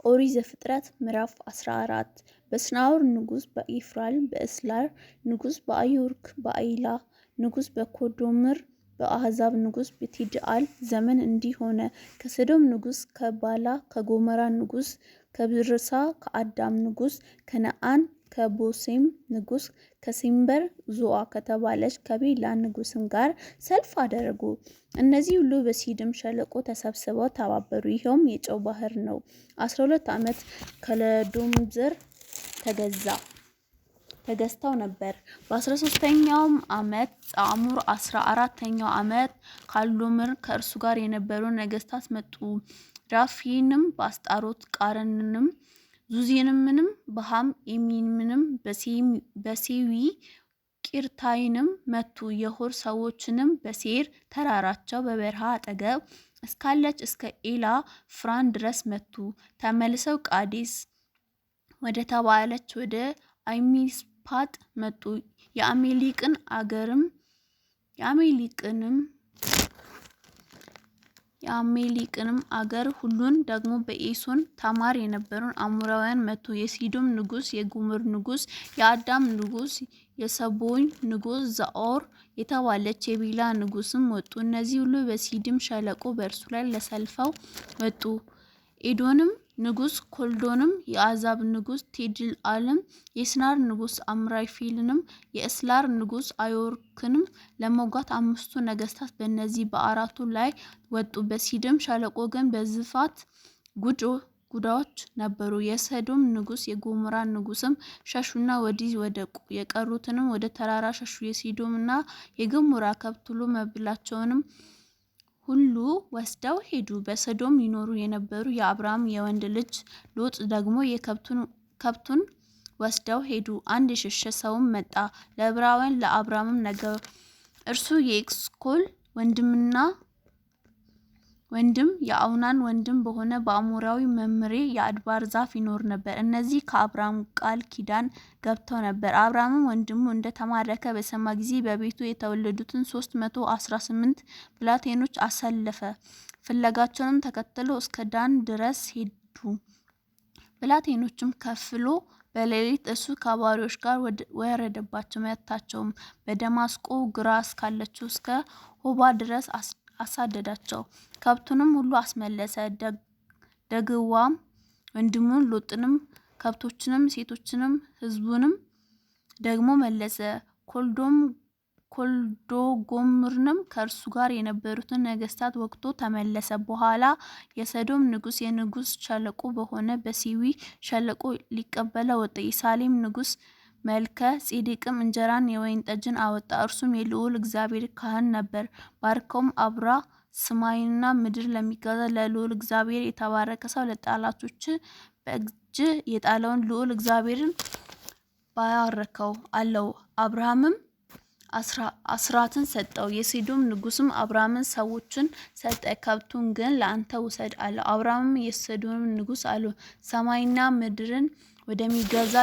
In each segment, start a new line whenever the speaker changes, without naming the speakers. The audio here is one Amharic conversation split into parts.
ኦሪት ዘፍጥረት ምዕራፍ 14 በስናዖር ንጉስ በኢፍራል በእስላር ንጉስ በአዩርክ በአይላ ንጉስ በኮዶምር በአሕዛብ ንጉስ በቲድአል ዘመን እንዲህ ሆነ። ከሰዶም ንጉስ ከባላ ከጎሞራ ንጉስ ከብርሳ ከአዳም ንጉስ ከነአን ከቦሴም ንጉስ ከሴምበር ዞአ ከተባለች ከቤላ ንጉስም ጋር ሰልፍ አደረጉ። እነዚህ ሁሉ በሲድም ሸለቆ ተሰብስበው ተባበሩ። ይኸውም የጨው ባህር ነው። 12 ዓመት ከለዶምዘር ተገዝተው ነበር። በ13ኛውም ዓመት ጻሙር 14ኛው ዓመት ካልዶምር ከእርሱ ጋር የነበሩ ነገስታት መጡ። ራፊንም በአስጣሮት ቃርንንም ዙዚንምንም በሃም ኤሚምንም በሴዊ ቂርታይንም መቱ። የሆር ሰዎችንም በሴር ተራራቸው በበረሃ አጠገብ እስካለች እስከ ኤላ ፍራን ድረስ መቱ። ተመልሰው ቃዴስ ወደ ተባለች ወደ አይሚስፓጥ መጡ። የአሜሊቅንም አገር ሁሉን ደግሞ በኤሶን ታማር የነበሩን አሞራውያን መቱ። የሲዶም ንጉስ የጎሞር ንጉስ የአዳም ንጉስ የሰቦይም ንጉስ ዛኦር የተባለች የቤላ ንጉስም ወጡ። እነዚህ ሁሉ በሲድም ሸለቆ በእርሱ ላይ ለሰልፈው ወጡ። ኤዶንም ንጉስ ኮልዶንም የአሕዛብ ንጉስ ቲድአልም የስናር ንጉስ አምራፌልንም የእስላር ንጉስ አዮርክንም ለመውጋት 5ቱ ነገስታት በእነዚህ በአራቱ ላይ ወጡ። በሲድም ሸለቆ ግን በዝፋት ጉዳዎች ነበሩ። የሰዶም ንጉስ የጎሞራ ንጉስም ሸሹና ወዲህ ወደቁ። የቀሩትንም ወደ ተራራ ሸሹ። የሲዶምና የገሞራ ከብት ሁሉ መብላቸውንም ሁሉ ወስደው ሄዱ። በሰዶም ይኖሩ የነበሩ የአብርሃም የወንድ ልጅ ሎጥ ደግሞ ከብቱን ወስደው ሄዱ። አንድ የሸሸ ሰውም መጣ፣ ለዕብራውያን ለአብርሃምም ነገረው። እርሱ የኤስኮል ወንድም የአውናን ወንድም በሆነ በአሞራዊ መምሬ የአድባር ዛፍ ይኖር ነበር። እነዚህ ከአብርሃም ቃል ኪዳን ገብተው ነበር። አብርሃምም ወንድሙ እንደተማረከ በሰማ ጊዜ በቤቱ የተወለዱትን 318 ብላቴኖች አሰለፈ። ፍለጋቸውንም ተከትለው እስከ ዳን ድረስ ሄዱ። ብላቴኖችም ከፍሎ በሌሊት እሱ ከባሪያዎች ጋር ወረደባቸው፣ መታቸውም። በደማስቆ ግራ እስካለችው እስከ ሆባ ድረስ አሳደዳቸው። ከብቱንም ሁሉ አስመለሰ። ደግዋም ወንድሙን ሎጥንም ከብቶችንም ሴቶችንም ሕዝቡንም ደግሞ መለሰ። ኮልዶጎምርንም ከእርሱ ጋር የነበሩትን ነገስታት ወግቶ ተመለሰ። በኋላ የሰዶም ንጉስ የንጉስ ሸለቆ በሆነ በሴዊ ሸለቆ ሊቀበለው ወጣ። የሳሌም ንጉስ መልከ ጼዴቅም እንጀራን የወይን ጠጅን አወጣ። እርሱም የልዑል እግዚአብሔር ካህን ነበር። ባርከውም አብራ ሰማይንና ምድር ለሚገዛ ለልዑል እግዚአብሔር የተባረከ ሰው ለጠላቶች በእጅ የጣለውን ልዑል እግዚአብሔርን ባረከው አለው። አብርሃምም አስራትን ሰጠው። የሲዶም ንጉስም አብርሃምን ሰዎችን ሰጠ፣ ከብቱን ግን ለአንተ ውሰድ አለው። አብርሃምም የሰዶም ንጉስ አለው፣ ሰማይና ምድርን ወደሚገዛ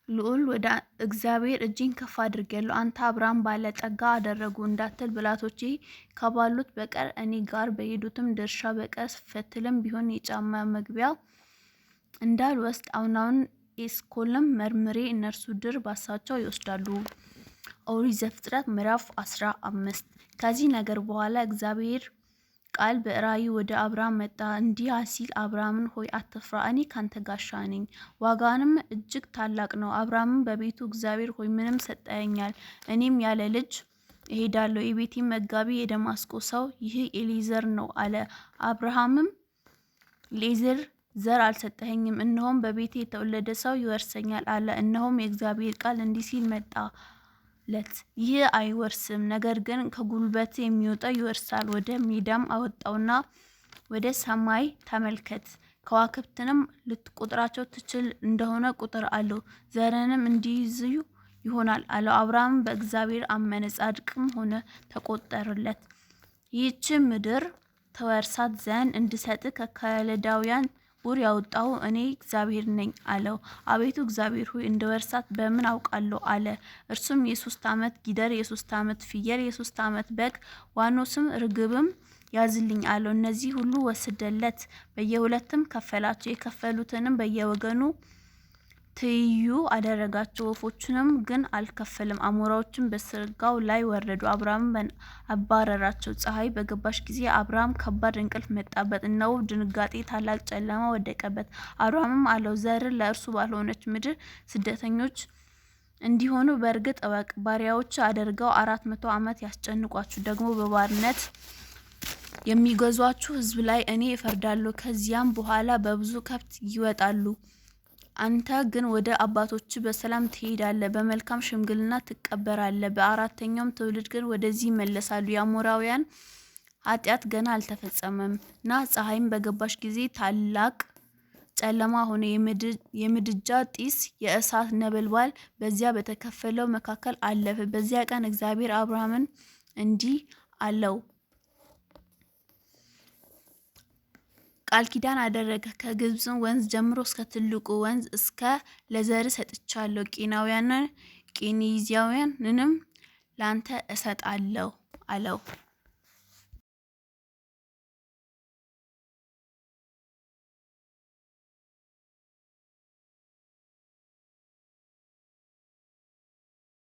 ልዑል ወደ እግዚአብሔር እጄን ከፍ አድርጌያለሁ። አንተ አብርሃም ባለጠጋ አደረጉ እንዳትል ብላቶቼ ከባሉት በቀር እኔ ጋር በሄዱትም ድርሻ በቀር ፈትልም ቢሆን የጫማ መግቢያ እንዳልወስድ አውናውን ኤስኮልም መርምሬ እነርሱ ድር ባሳቸው ይወስዳሉ። ኦሪት ዘፍጥረት ምዕራፍ 15 ከዚህ ነገር በኋላ እግዚአብሔር ቃል በራእይ ወደ አብርሃም መጣ፣ እንዲህ ሲል አብርሃምን ሆይ አትፍራ፣ እኔ ካንተ ጋሻ ነኝ፣ ዋጋንም እጅግ ታላቅ ነው። አብርሃምም በቤቱ እግዚአብሔር ሆይ ምንም ሰጠኸኛል፣ እኔም ያለ ልጅ እሄዳለሁ። የቤቴም መጋቢ የደማስቆ ሰው ይህ ኤሊዘር ነው አለ። አብርሃምም ኤሊዘር ዘር አልሰጠኸኝም፣ እነሆም በቤቴ የተወለደ ሰው ይወርሰኛል አለ። እነሆም የእግዚአብሔር ቃል እንዲህ ሲል መጣለት፣ ይህ አይወርስም፣ ነገር ግን ከጉልበት የሚወጣው ይወርሳል። ወደ ሜዳም አወጣውና ወደ ሰማይ ተመልከት፣ ከዋክብትንም ልትቆጥራቸው ትችል እንደሆነ ቁጠር አለው። ዘርንም እንዲይዙ ይሆናል አለው። አብርሃም በእግዚአብሔር አመነ፣ ጻድቅም ሆነ፣ ተቆጠረለት። ይህች ምድር ተወርሳት ዘንድ እንድሰጥህ ከከለዳውያን ኡር ያወጣሁ እኔ እግዚአብሔር ነኝ አለው። አቤቱ እግዚአብሔር ሆይ እንደወርሳት በምን አውቃለሁ አለ። እርሱም የ3 ዓመት ጊደር፣ የ3 ዓመት ፍየል፣ የ3 ዓመት በግ፣ ዋኖስም ርግብም ያዝልኝ አለው። እነዚህ ሁሉ ወሰደለት፣ በየሁለትም ከፈላቸው። የከፈሉትንም በየወገኑ ትይዩ አደረጋቸው። ወፎቹንም ግን አልከፈለም። አሞራዎችም በስጋው ላይ ወረዱ፣ አብርሃምን አባረራቸው። ፀሐይ በገባች ጊዜ አብርሃም ከባድ እንቅልፍ መጣበት፣ እነሆ ድንጋጤ፣ ታላቅ ጨለማ ወደቀበት። አብርሃምም አለው፣ ዘርህ ለእርሱ ባልሆነች ምድር ስደተኞች እንዲሆኑ በእርግጥ እወቅ። ባሪያዎች አድርገው 400 ዓመት ያስጨንቋችሁ፣ ደግሞ በባርነት የሚገዟችሁ ሕዝብ ላይ እኔ እፈርዳለሁ። ከዚያም በኋላ በብዙ ከብት ይወጣሉ። አንተ ግን ወደ አባቶች በሰላም ትሄዳለህ፣ በመልካም ሽምግልና ትቀበራለህ። በአራተኛውም ትውልድ ግን ወደዚህ ይመለሳሉ። የአሞራውያን ኃጢአት ገና አልተፈጸመም እና ፀሐይም በገባች ጊዜ ታላቅ ጨለማ ሆነ። የምድጃ ጢስ፣ የእሳት ነበልባል በዚያ በተከፈለው መካከል አለፈ። በዚያ ቀን እግዚአብሔር አብርሃምን እንዲህ አለው፣ ቃል ኪዳን አደረገ። ከግብፅ ወንዝ ጀምሮ እስከ ትልቁ ወንዝ እስከ ለዘርህ ሰጥቻለሁ። ቄናውያንን ቄኔዛውያንንም ላንተ እሰጣለሁ አለው።